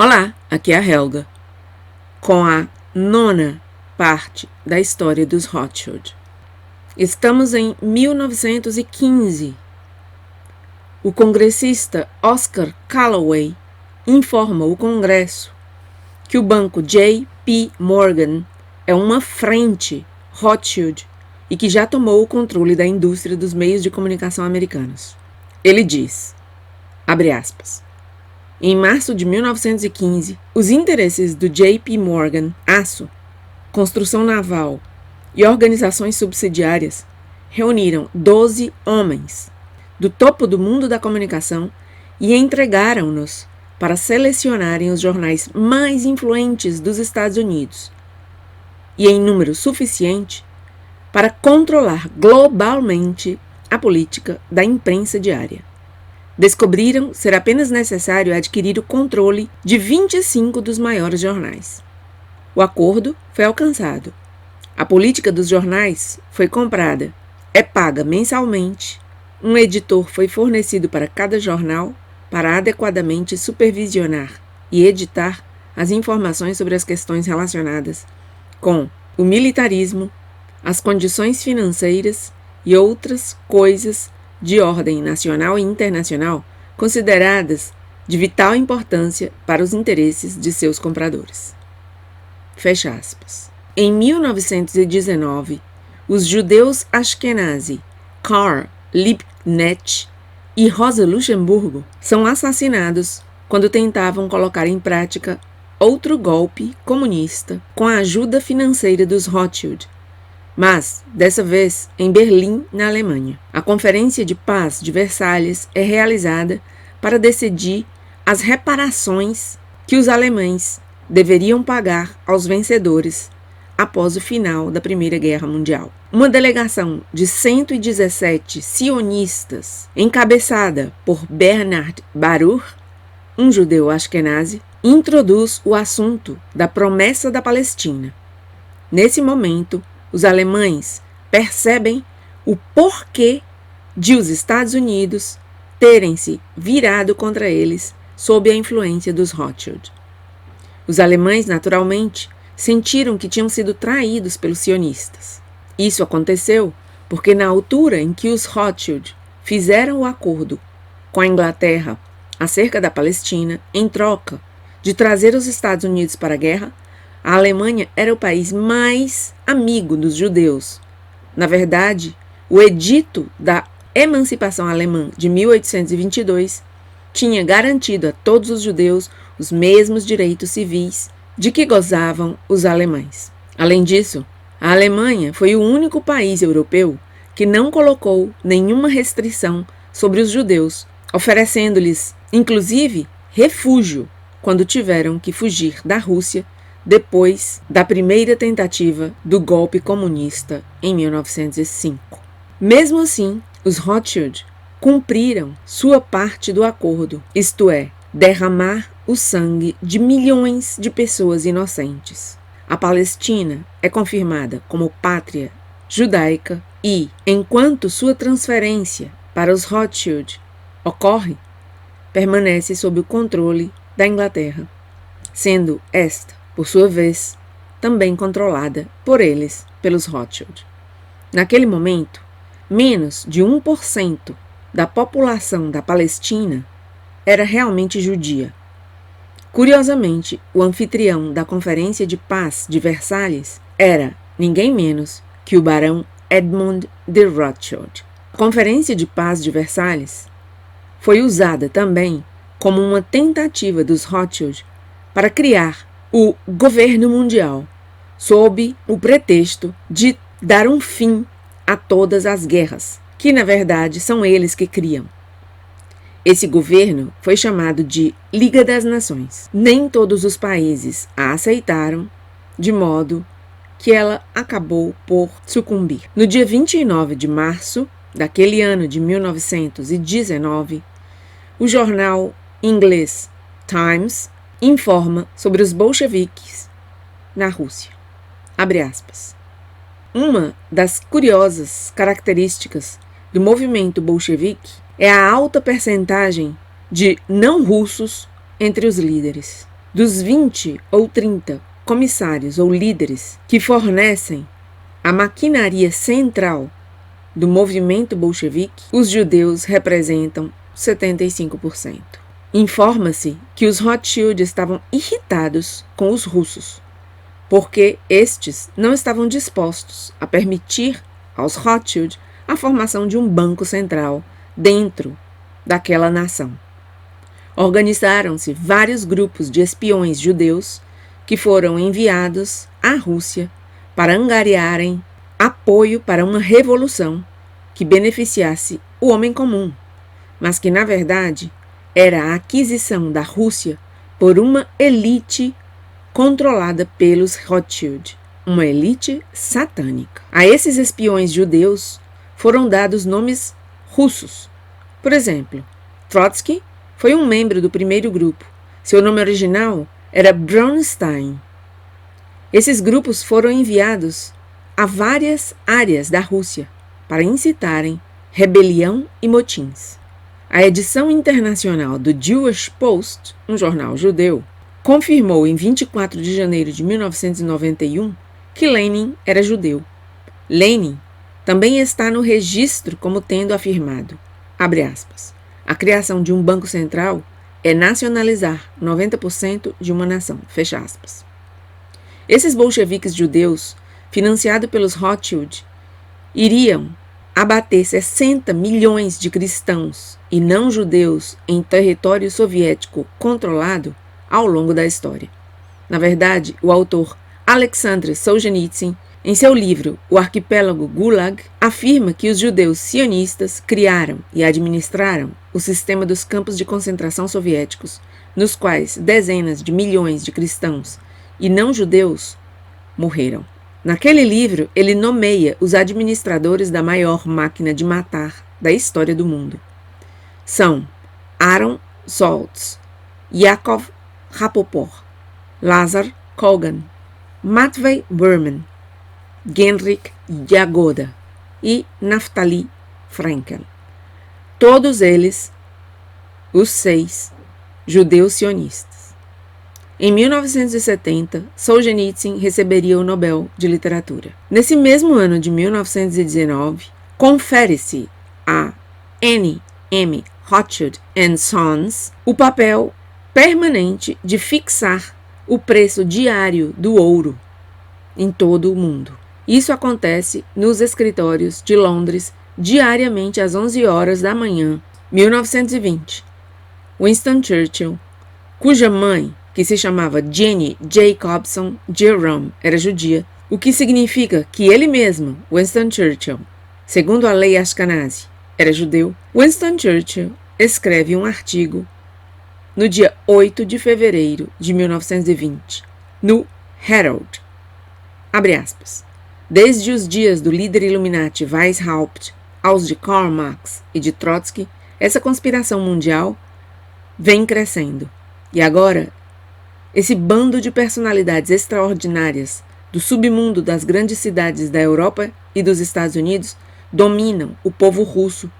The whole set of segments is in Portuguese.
Olá, aqui é a Helga, com a 9ª parte da história dos Rothschild. Estamos em 1915. O congressista Oscar Callaway informa o Congresso que o banco J.P. Morgan é uma frente Rothschild e que já tomou o controle da indústria dos meios de comunicação americanos. Ele diz, abre aspas, em março de 1915, os interesses do J.P. Morgan, aço, construção naval e organizações subsidiárias reuniram 12 homens do topo do mundo da comunicação e entregaram-nos para selecionarem os jornais mais influentes dos Estados Unidos e em número suficiente para controlar globalmente a política da imprensa diária. Descobriram ser apenas necessário adquirir o controle de 25 dos maiores jornais. O acordo foi alcançado. A política dos jornais foi comprada. É paga mensalmente. Um editor foi fornecido para cada jornal para adequadamente supervisionar e editar as informações sobre as questões relacionadas com o militarismo, as condições financeiras e outras coisas de ordem nacional e internacional consideradas de vital importância para os interesses de seus compradores. Fecha aspas. Em 1919, os judeus Ashkenazi, Karl Liebknecht e Rosa Luxemburgo são assassinados quando tentavam colocar em prática outro golpe comunista com a ajuda financeira dos Rothschild, mas, dessa vez, em Berlim, na Alemanha. A Conferência de Paz de Versalhes é realizada para decidir as reparações que os alemães deveriam pagar aos vencedores após o final da Primeira Guerra Mundial. Uma delegação de 117 sionistas, encabeçada por Bernard Baruch, um judeu ashkenazi, introduz o assunto da promessa da Palestina. Nesse momento, os alemães percebem o porquê de os Estados Unidos terem se virado contra eles sob a influência dos Rothschild. Os alemães, naturalmente, sentiram que tinham sido traídos pelos sionistas. Isso aconteceu porque na altura em que os Rothschild fizeram o acordo com a Inglaterra acerca da Palestina, em troca de trazer os Estados Unidos para a guerra, a Alemanha era o país mais amigo dos judeus. Na verdade, o Edito da Emancipação Alemã de 1822 tinha garantido a todos os judeus os mesmos direitos civis de que gozavam os alemães. Além disso, a Alemanha foi o único país europeu que não colocou nenhuma restrição sobre os judeus, oferecendo-lhes, inclusive, refúgio quando tiveram que fugir da Rússia depois da primeira tentativa do golpe comunista em 1905. Mesmo assim, os Rothschild cumpriram sua parte do acordo, isto é, derramar o sangue de milhões de pessoas inocentes. A Palestina é confirmada como pátria judaica e, enquanto sua transferência para os Rothschild ocorre, permanece sob o controle da Inglaterra, sendo esta, por sua vez, também controlada por eles, pelos Rothschild. Naquele momento, menos de 1% da população da Palestina era realmente judia. Curiosamente, o anfitrião da Conferência de Paz de Versalhes era ninguém menos que o barão Edmund de Rothschild. A Conferência de Paz de Versalhes foi usada também como uma tentativa dos Rothschild para criar o governo mundial, sob o pretexto de dar um fim a todas as guerras, que na verdade são eles que criam. Esse governo foi chamado de Liga das Nações. Nem todos os países a aceitaram, de modo que ela acabou por sucumbir. No dia 29 de março daquele ano de 1919, o jornal inglês Times informa sobre os bolcheviques na Rússia. Abre aspas. Uma das curiosas características do movimento bolchevique é a alta percentagem de não russos entre os líderes. Dos 20 ou 30 comissários ou líderes que fornecem a maquinaria central do movimento bolchevique, os judeus representam 75%. Informa-se que os Rothschild estavam irritados com os russos, porque estes não estavam dispostos a permitir aos Rothschild a formação de um banco central dentro daquela nação. Organizaram-se vários grupos de espiões judeus que foram enviados à Rússia para angariarem apoio para uma revolução que beneficiasse o homem comum, mas que, na verdade, era a aquisição da Rússia por uma elite controlada pelos Rothschild, uma elite satânica. A esses espiões judeus foram dados nomes russos. Por exemplo, Trotsky foi um membro do primeiro grupo. Seu nome original era Bronstein. Esses grupos foram enviados a várias áreas da Rússia para incitarem rebelião e motins. A edição internacional do Jewish Post, um jornal judeu, confirmou em 24 de janeiro de 1991 que Lenin era judeu. Lenin também está no registro como tendo afirmado, abre aspas, a criação de um banco central é nacionalizar 90% de uma nação, fecha aspas. Esses bolcheviques judeus, financiados pelos Rothschild, iriam abater 60 milhões de cristãos e não judeus em território soviético controlado ao longo da história. Na verdade, o autor Alexander Solzhenitsyn, em seu livro O Arquipélago Gulag, afirma que os judeus sionistas criaram e administraram o sistema dos campos de concentração soviéticos, nos quais dezenas de milhões de cristãos e não judeus morreram. Naquele livro, ele nomeia os administradores da maior máquina de matar da história do mundo. São Aaron Zoltz, Yakov Rapoport, Lazar Kogan, Matvei Berman, Genrikh Yagoda e Naftali Frankel. Todos eles, os 6, judeus sionistas. Em 1970, Solzhenitsyn receberia o Nobel de Literatura. Nesse mesmo ano de 1919, confere-se a N. M. Rothschild & Sons o papel permanente de fixar o preço diário do ouro em todo o mundo. Isso acontece nos escritórios de Londres diariamente às 11 horas da manhã, 1920. Winston Churchill, cuja mãe, que se chamava Jenny Jacobson Jerome, era judia, o que significa que ele mesmo, Winston Churchill, segundo a lei Ashkenazi, era judeu. Winston Churchill escreve um artigo no dia 8 de fevereiro de 1920, no Herald. Abre aspas. Desde os dias do líder Illuminati Weishaupt aos de Karl Marx e de Trotsky, essa conspiração mundial vem crescendo. E agora, esse bando de personalidades extraordinárias do submundo das grandes cidades da Europa e dos Estados Unidos dominam o povo russo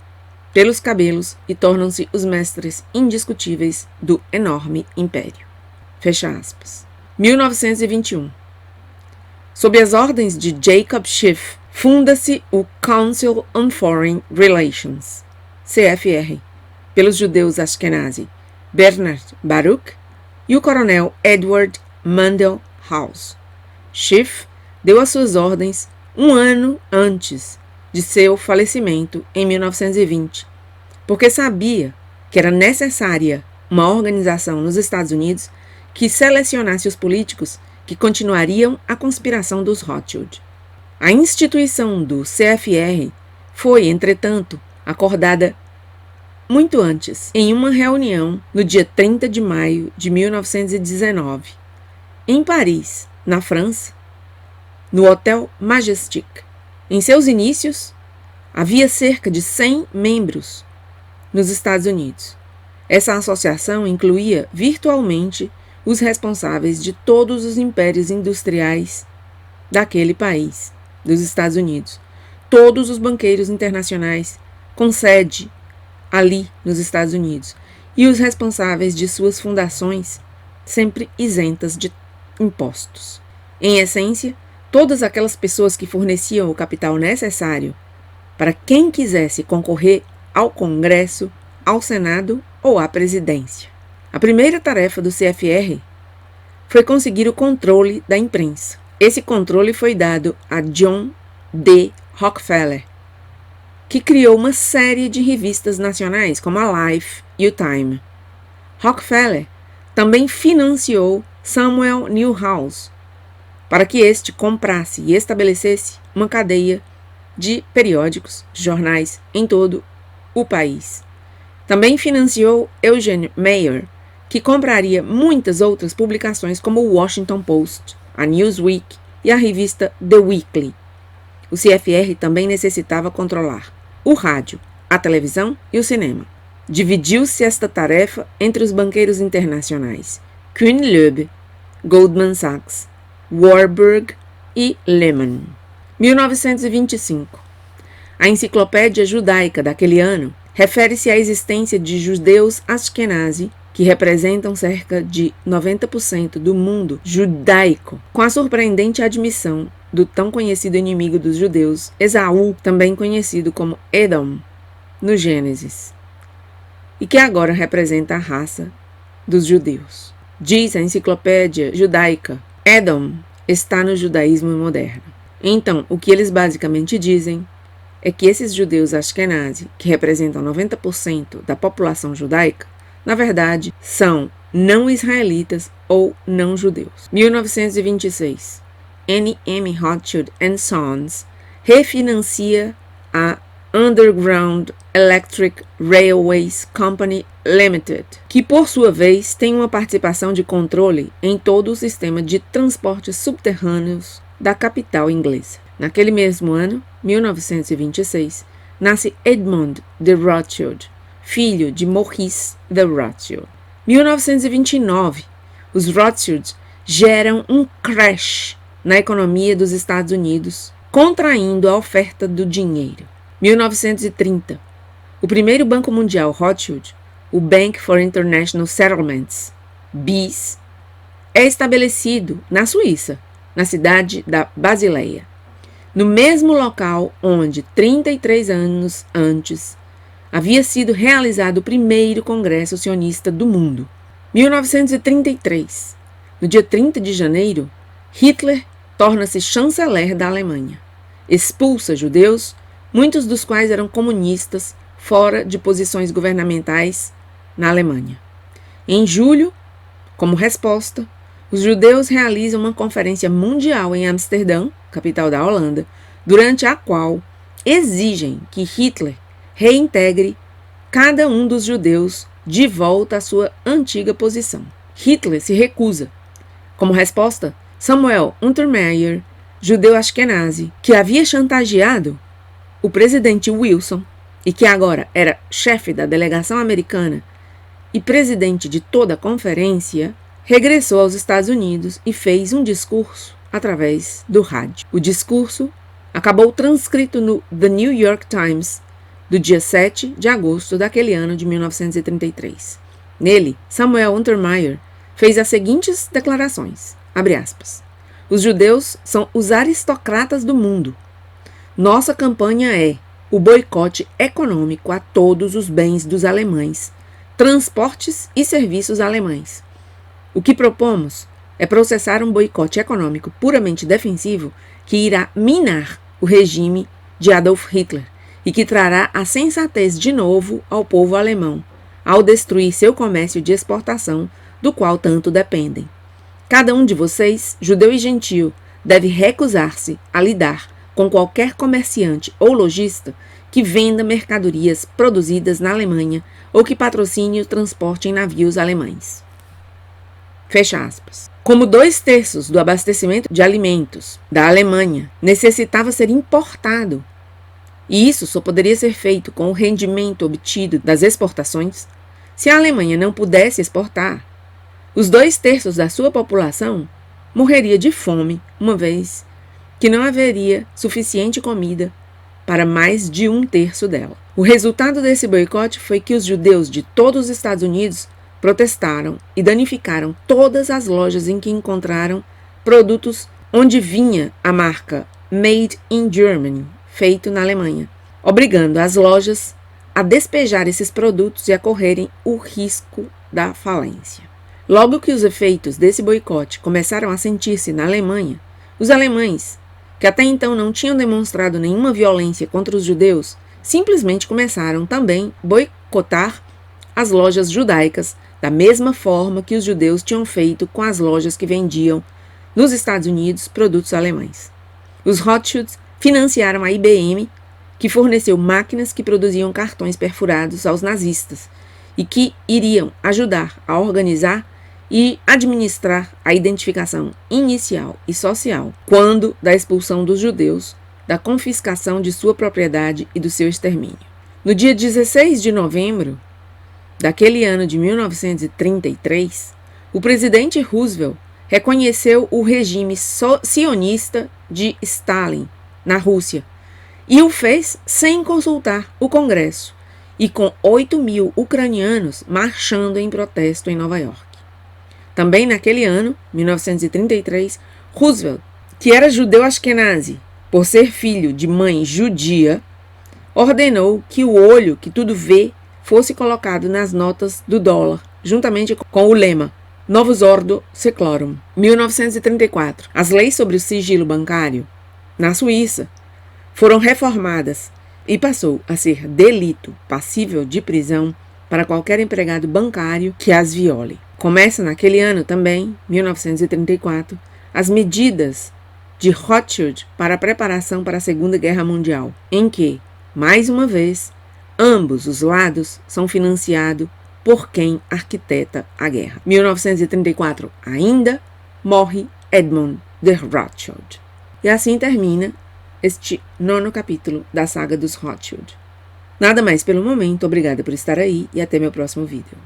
pelos cabelos e tornam-se os mestres indiscutíveis do enorme império. Fecha aspas. 1921. Sob as ordens de Jacob Schiff, funda-se o Council on Foreign Relations, CFR, pelos judeus Ashkenazi Bernard Baruch e o coronel Edward Mandel House. Schiff deu as suas ordens um ano antes de seu falecimento em 1920, porque sabia que era necessária uma organização nos Estados Unidos que selecionasse os políticos que continuariam a conspiração dos Rothschild. A instituição do CFR foi, entretanto, acordada muito antes, em uma reunião no dia 30 de maio de 1919, em Paris, na França, no Hotel Majestic. Em seus inícios, havia cerca de 100 membros nos Estados Unidos. Essa associação incluía virtualmente os responsáveis de todos os impérios industriais daquele país, dos Estados Unidos, todos os banqueiros internacionais com sede ali nos Estados Unidos e os responsáveis de suas fundações sempre isentas de impostos. Em essência, todas aquelas pessoas que forneciam o capital necessário para quem quisesse concorrer ao Congresso, ao Senado ou à presidência. A primeira tarefa do CFR foi conseguir o controle da imprensa. Esse controle foi dado a John D. Rockefeller, que criou uma série de revistas nacionais como a Life e o Time. Rockefeller também financiou Samuel Newhouse para que este comprasse e estabelecesse uma cadeia de periódicos, jornais em todo o país. Também financiou Eugene Meyer, que compraria muitas outras publicações como o Washington Post, a Newsweek e a revista The Weekly. O CFR também necessitava controlar o rádio, a televisão e o cinema. Dividiu-se esta tarefa entre os banqueiros internacionais Kuhn Loeb, Goldman Sachs, Warburg e Lehman. 1925. A enciclopédia judaica daquele ano refere-se à existência de judeus Ashkenazi, que representam cerca de 90% do mundo judaico, com a surpreendente admissão do tão conhecido inimigo dos judeus, Esaú, também conhecido como Edom, no Gênesis, e que agora representa a raça dos judeus. Diz a enciclopédia judaica, Edom está no judaísmo moderno. Então, o que eles basicamente dizem é que esses judeus Ashkenazi, que representam 90% da população judaica, na verdade, são não israelitas ou não judeus. 1926. N.M. Rothschild & Sons refinancia a Underground Electric Railways Company Limited, que por sua vez tem uma participação de controle em todo o sistema de transportes subterrâneos da capital inglesa. Naquele mesmo ano, 1926, nasce Edmund de Rothschild, filho de Maurice de Rothschild. 1929, os Rothschilds geram um crash na economia dos Estados Unidos, contraindo a oferta do dinheiro. 1930, o primeiro Banco Mundial Rothschild, o Bank for International Settlements, BIS, é estabelecido na Suíça, na cidade da Basileia, no mesmo local onde, 33 anos antes, havia sido realizado o primeiro Congresso Sionista do mundo. 1933, no dia 30 de janeiro, Hitler torna-se chanceler da Alemanha. Expulsa judeus, muitos dos quais eram comunistas, fora de posições governamentais na Alemanha. Em julho, como resposta, os judeus realizam uma conferência mundial em Amsterdã, capital da Holanda, durante a qual exigem que Hitler reintegre cada um dos judeus de volta à sua antiga posição. Hitler se recusa. Como resposta, Samuel Untermaier, judeu Ashkenazi, que havia chantageado o presidente Wilson e que agora era chefe da delegação americana e presidente de toda a conferência, regressou aos Estados Unidos e fez um discurso através do rádio. O discurso acabou transcrito no The New York Times do dia 7 de agosto daquele ano de 1933. Nele, Samuel Untermaier fez as seguintes declarações, abre aspas, os judeus são os aristocratas do mundo. Nossa campanha é o boicote econômico a todos os bens dos alemães, transportes e serviços alemães. O que propomos é processar um boicote econômico puramente defensivo que irá minar o regime de Adolf Hitler e que trará a sensatez de novo ao povo alemão, ao destruir seu comércio de exportação, do qual tanto dependem. Cada um de vocês, judeu e gentio, deve recusar-se a lidar com qualquer comerciante ou lojista que venda mercadorias produzidas na Alemanha ou que patrocine o transporte em navios alemães. Fecha aspas. Como 2/3 do abastecimento de alimentos da Alemanha necessitava ser importado, e isso só poderia ser feito com o rendimento obtido das exportações, se a Alemanha não pudesse exportar, os 2/3 da sua população morreria de fome, uma vez que não haveria suficiente comida para mais de 1/3 dela. O resultado desse boicote foi que os judeus de todos os Estados Unidos protestaram e danificaram todas as lojas em que encontraram produtos onde vinha a marca Made in Germany, feito na Alemanha, obrigando as lojas a despejar esses produtos e a correrem o risco da falência. Logo que os efeitos desse boicote começaram a sentir-se na Alemanha, os alemães, que até então não tinham demonstrado nenhuma violência contra os judeus, simplesmente começaram também a boicotar as lojas judaicas da mesma forma que os judeus tinham feito com as lojas que vendiam nos Estados Unidos produtos alemães. Os Rothschilds financiaram a IBM, que forneceu máquinas que produziam cartões perfurados aos nazistas e que iriam ajudar a organizar e administrar a identificação inicial e social quando da expulsão dos judeus, da confiscação de sua propriedade e do seu extermínio. No dia 16 de novembro daquele ano de 1933, o presidente Roosevelt reconheceu o regime sionista de Stalin na Rússia e o fez sem consultar o Congresso e com 8.000 ucranianos marchando em protesto em Nova York. Também naquele ano, 1933, Roosevelt, que era judeu ashkenazi por ser filho de mãe judia, ordenou que o olho que tudo vê fosse colocado nas notas do dólar, juntamente com o lema Novus Ordo Seclorum. 1934. As leis sobre o sigilo bancário na Suíça foram reformadas e passou a ser delito passível de prisão para qualquer empregado bancário que as viole. Começa naquele ano também, 1934, as medidas de Rothschild para a preparação para a Segunda Guerra Mundial, em que, mais uma vez, ambos os lados são financiados por quem arquiteta a guerra. 1934 ainda morre Edmund de Rothschild. E assim termina este 9º capítulo da saga dos Rothschild. Nada mais pelo momento, obrigada por estar aí e até meu próximo vídeo.